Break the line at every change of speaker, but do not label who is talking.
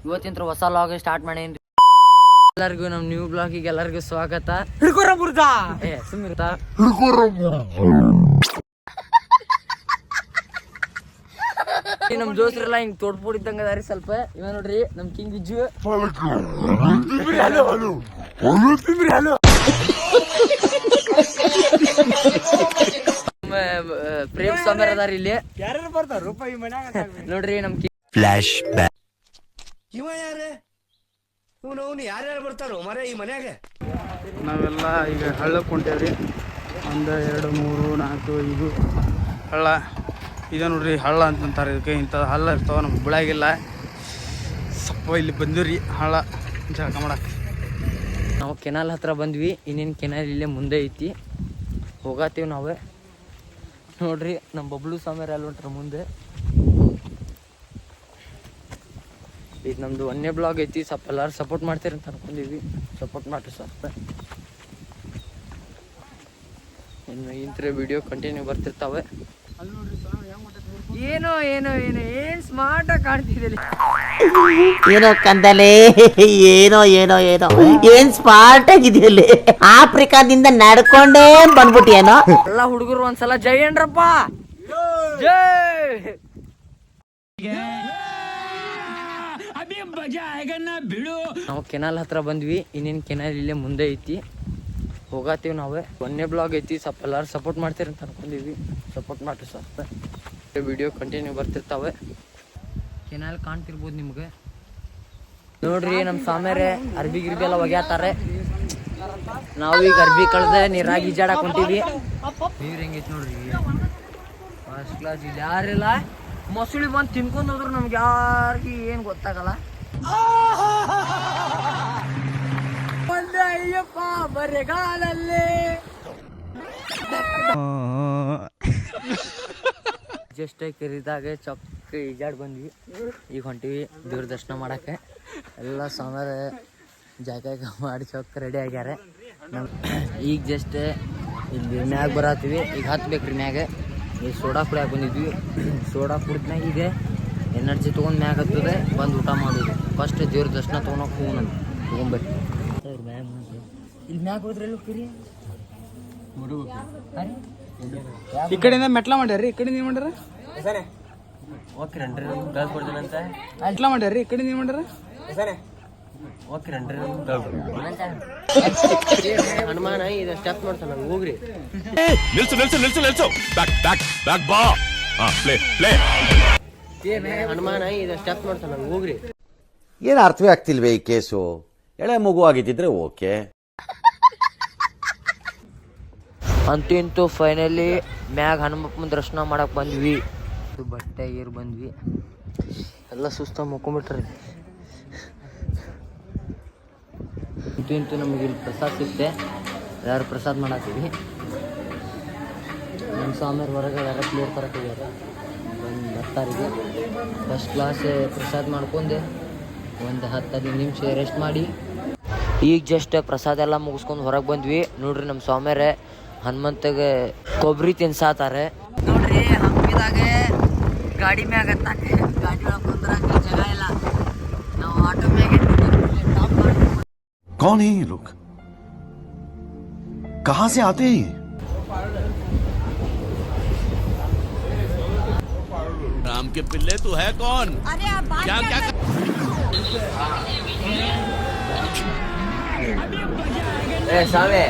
ಇವತ್ತಿನ ಹೊಸ log start ಮಾಡೇನ್ರಿ. ಎಲ್ಲರಿಗೂ ನಮ್ಮ ನ್ಯೂ ಬ್ಲಾಗಿಗೆ ಎಲ್ಲರಿಗೂ ಸ್ವಾಗತ. ನಮ್ ದೋಸ್ರೆಲ್ಲ ಹಿಂಗ್ ತೋಡ್ಪುಡಿದ್ದಂಗ ಅದಾರಿ ಸ್ವಲ್ಪ. ಇವ ನೋಡ್ರಿ ನಮ್ ಕಿಂಗ್ ಬಿಜ್ಜು. ಪ್ರೇಮ್ ಸಮರ್ ಅದಾರ ಇಲ್ಲಿ.
ಯಾರು ಬರ್ತಾರ ರೂಪಾಯಿ ಮನ್ಯಾಗ
ನೋಡ್ರಿ ನಮ್
ಫ್ಲಾಶ್ ಬ್ಯಾಕ್.
ಇವ ಯಾರೇ ಇವನು ಯಾರ್ಯಾರು ಬರ್ತಾರೋ ಮರ ಈ ಮನ್ಯಾಗ.
ನಾವೆಲ್ಲ ಈಗ ಹಳ್ಳಕ್ಕೆ ಹೊಂಟೇವ್ರಿ. 1 2 3 4 5 ಹಳ್ಳ ಇದೆ ನೋಡ್ರಿ. ಹಳ್ಳ ಅಂತಂತಾರೆ ಇದಕ್ಕೆ. ಇಂಥ ಹಳ್ಳ ಇರ್ತಾವ ನಮ್ಗೆ ಬಿಳಾಗಿಲ್ಲ. ಸ್ವಲ್ಪ ಇಲ್ಲಿ ಬಂದಿವ್ರಿ ಹಳ್ಳ ಜಳಕ ಮಾಡಕ್ಕೆ.
ನಾವು ಕೆನಾಲ್ ಹತ್ರ ಬಂದ್ವಿ. ಇನ್ನೇನು ಕೆನಾಲ್ ಇಲ್ಲೇ ಮುಂದೆ ಐತಿ, ಹೋಗತ್ತೀವಿ ನಾವೇ. ನೋಡ್ರಿ ನಮ್ಮ ಬಬ್ಲು ಸಾಮೇರ್ ಅಲ್ಲಿ ಹೊಂಟ್ರ ಮುಂದೆ. ಈಗ ನಮ್ದು 1ನೇ ಬ್ಲಾಗ್ ಐತಿ. ಸ್ವಲ್ಪ ಎಲ್ಲಾರು ಸಪೋರ್ಟ್ ಮಾಡ್ತೀರಿ ಅಂತ ಅನ್ಕೊಂಡಿವಿ. ಸಪೋರ್ಟ್ ಮಾಡ್ರಿ ಸ್ವಲ್ಪ. ಇನ್ನು ಇಂಥ ವಿಡಿಯೋ ಕಂಟಿನ್ಯೂ ಬರ್ತಿರ್ತಾವೆ. ಏನೋ ಏನೋ ಏನೋ ಏನ್ ಸ್ಮಾರ್ಟ್ ಆಗಿ ಕಾಣ್ತಿದ್ದೀರಿ.
ಏನೋ ಕಂದಲೆ, ಏನೋ ಏನೋ ಏನೋ ಏನ್ ಸ್ಮಾರ್ಟ್ ಆಗಿದೆಯಲ್ಲಿ. ಆಫ್ರಿಕಾದಿಂದ ನಡ್ಕೊಂಡೇ ಬಂದ್ಬಿಟ್ಟಿಯೇನೋ.
ಎಲ್ಲ ಹುಡುಗರು ಒಂದ್ಸಲ ಜೈ ಏನ್ರಪ್ಪ, ಜೈ. ನಾವು ಕೆನಾಲ್ ಹತ್ರ ಬಂದ್ವಿ. ಇನ್ನೇನು ಕೆನಾಲ್ ಇಲ್ಲೇ ಮುಂದೆ ಐತಿ, ಹೋಗತ್ತೀವಿ ನಾವೇ. 1ನೇ ಬ್ಲಾಗ್ ಐತಿ. ಸ್ವಲ್ಪ ಎಲ್ಲಾರು ಸಪೋರ್ಟ್ ಮಾಡ್ತೀರಿ ಅಂತ ಅನ್ಕೊಂಡಿವಿ. ಸಪೋರ್ಟ್ ಮಾಡ್ರಿ ಸ್ವಲ್ಪ. ವಿಡಿಯೋ ಕಂಟಿನ್ಯೂ ಬರ್ತಿರ್ತಾವೆ. ಕೆನಾಲ್ ಕಾಣ್ತಿರ್ಬೋದು ನಿಮ್ಗೆ. ನೋಡ್ರಿ ನಮ್ಮ ಸಾಮೇರೆ ಅರ್ಬಿ ಗಿರ್ಬಿ ಎಲ್ಲ ಒಗ್ಯಾತಾರೆ. ನಾವೀಗ ಅರ್ಬಿ ಕಳ್ದೆ ನೀರಾಗಿ ಈಜಾಡಕ್ ಹೊಂಟಿವಿ. ನೀರು ಹೆಂಗೈತಿ ನೋಡ್ರಿ, ಫಸ್ಟ್ ಕ್ಲಾಸ್. ಇಲ್ಲಿ ಯಾರಿಲ್ಲ, ಮೊಸಳಿ ಬಂದು ತಿನ್ಕೊಂಡು ಹೋದ್ರು ನಮ್ಗೆ ಯಾರಿಗೆ ಏನು ಗೊತ್ತಾಗಲ್ಲ. ಒಂದೇ ಅಯ್ಯಪ್ಪ ಬರೆಗಾಲಲ್ಲಿ. ಜಸ್ಟ್ ಕರಿದಾಗ ಚೊಕ್ಕ ಈಜಾಡ್ ಬಂದ್ವಿ. ಈಗ ಹೊಂಟಿವಿ ದೇವ್ರ ದರ್ಶನ ಮಾಡಕ್ಕೆ. ಎಲ್ಲ ಸಮರ ಜಾಗ ಮಾಡಿ ಚೊಕ್ಕ ರೆಡಿ ಆಗ್ಯಾರ. ನಮ್ಮ ಈಗ ಜಸ್ಟ್ ಇಲ್ಲಿ ಮ್ಯಾಗ ಬರತ್ತೀವಿ. ಈಗ ಹತ್ಬೇಕ್ರಿ ಮ್ಯಾಗ. ಈಗ ಸೋಡಾ ಕುಡಿಯಾಕೆ ಬಂದಿದ್ವಿ. ಸೋಡಾ ಕುಡಿದ್ಮ್ಯಾಗ ಈಗ ಎನರ್ಜಿ ತೊಗೊಂಡು ಮ್ಯಾಗ ಹತ್ತದೆ ಬಂದು ಊಟ ಮಾಡೋದು. ಫಸ್ಟ್ ದೇವ್ರ ದರ್ಶನ ತೊಗೊಳಕ್ಕೆ ಹೋಗೋಣ, ತೊಗೊಂಬರ್ರಿ. ಇಲ್ಲಿ ಮ್ಯಾಗ ಹೋದ್ರೆ ಎಲ್ಲ ಹೋಗ್ತೀರಿ.
ಈ ಕಡೆಯಿಂದ ಮೆಟ್ಲ ಮಾಡ್ಯಾರ್ರಿ, ಈ ಕಡೆಯಿಂದ ಏನು ಮಾಡ್ಯಾರ?
ಓಕೆರನ್ರಿ, ಕಳ್ಸ್ಕೊಡ್ತೀನಂತ
ಮೆಟ್ಲ ಮಾಡ್ಯಾರ್ರಿ, ಈ ಕಡೆಯಿಂದ ಏನು ಮಾಡ್ಯಾರ?
ಓಕೆರನ್ರಿ, ಹನುಮಾನ ಇದು ಸ್ಟೆಪ್ ಮಾಡ್ತಾನ. ಹೋಗ್ರಿ,
ನಿಲ್ಸು ನಿಲ್ಸು ನಿಲ್ಸು ನಿಲ್ಸು. ಬ್ಯಾಕ್ ಬ್ಯಾಕ್ ಬ್ಯಾಕ್ ಬಾ. Play play.
ಹನುಮಾನ ಇದು ಸ್ಟೆಪ್ ಮಾಡ್ತಾನ. ಹೋಗ್ರಿ.
ಏನು ಅರ್ಥವೇ ಆಗ್ತಿಲ್ವೇ ಈ ಕೇಸು? ಎಳೆ ಮಗು ಆಗಿದ್ದಿದ್ರೆ ಓಕೆ.
ಅಂತೂ ಇಂತೂ ಫೈನಲಿ ಮ್ಯಾಗ ಹನುಮಪ್ಪನ ದರ್ಶನ ಮಾಡಕ್ಕೆ ಬಂದ್ವಿ. ಬಟ್ಟೆ ಏರ್ ಬಂದ್ವಿ. ಎಲ್ಲ ಸುಸ್ತ ಮುಕ್ಕೊಂಬಿಟ್ರಿ. ಅಂತೂ ಇಂತೂ ನಮಗೆ ಇಲ್ಲಿ ಪ್ರಸಾದ ಸಿಕ್ತೆ. ಯಾರು ಪ್ರಸಾದ ಮಾಡತ್ತೀವಿ. ನಮ್ಮ ಸ್ವಾಮಿಯವ್ರ ಹೊರಗೆ ಯಾರ ಪ್ಲೇಟ್ ತರಕ್ಕೆ ಹೋಗ್ಯಾರ. ಬಂದು ಬರ್ತಾರಿಗೆ ಫಸ್ಟ್ ಕ್ಲಾಸ್ ಪ್ರಸಾದ ಮಾಡ್ಕೊಂಡು ಒಂದು 10-15 ನಿಮಿಷ ರೆಸ್ಟ್ ಮಾಡಿ ಈಗ ಜಸ್ಟ್ ಪ್ರಸಾದ ಎಲ್ಲ ಮುಗಿಸ್ಕೊಂಡು ಹೊರಗೆ ಬಂದ್ವಿ. ನೋಡ್ರಿ ನಮ್ಮ ಸ್ವಾಮಿಯರೇ ಹನುಮಂತಗೆ ಕೊಬ್ಬರಿ ತಿನ್ಸಾತಾರೆ. ನೋಡ್ರಿ ಹಂಪಿದಾಗ ಗಾಡಿ ಮ್ಯಾಗ ಹತ್ತಾಕೆ ಗಾಡಿ ಒಳಗೆ ಕುಂದ್ರಾಕ ಜಾಗ ಇಲ್ಲ. ನಾವು ಆಟೋ ಮ್ಯಾಗೆ ಟಾಪ್ ಮಾಡಿ.
कौन है ये लोग? कहां से आते हैं? राम के पिल्ले तू है कौन? अरे आप क्या क्या
ए सामे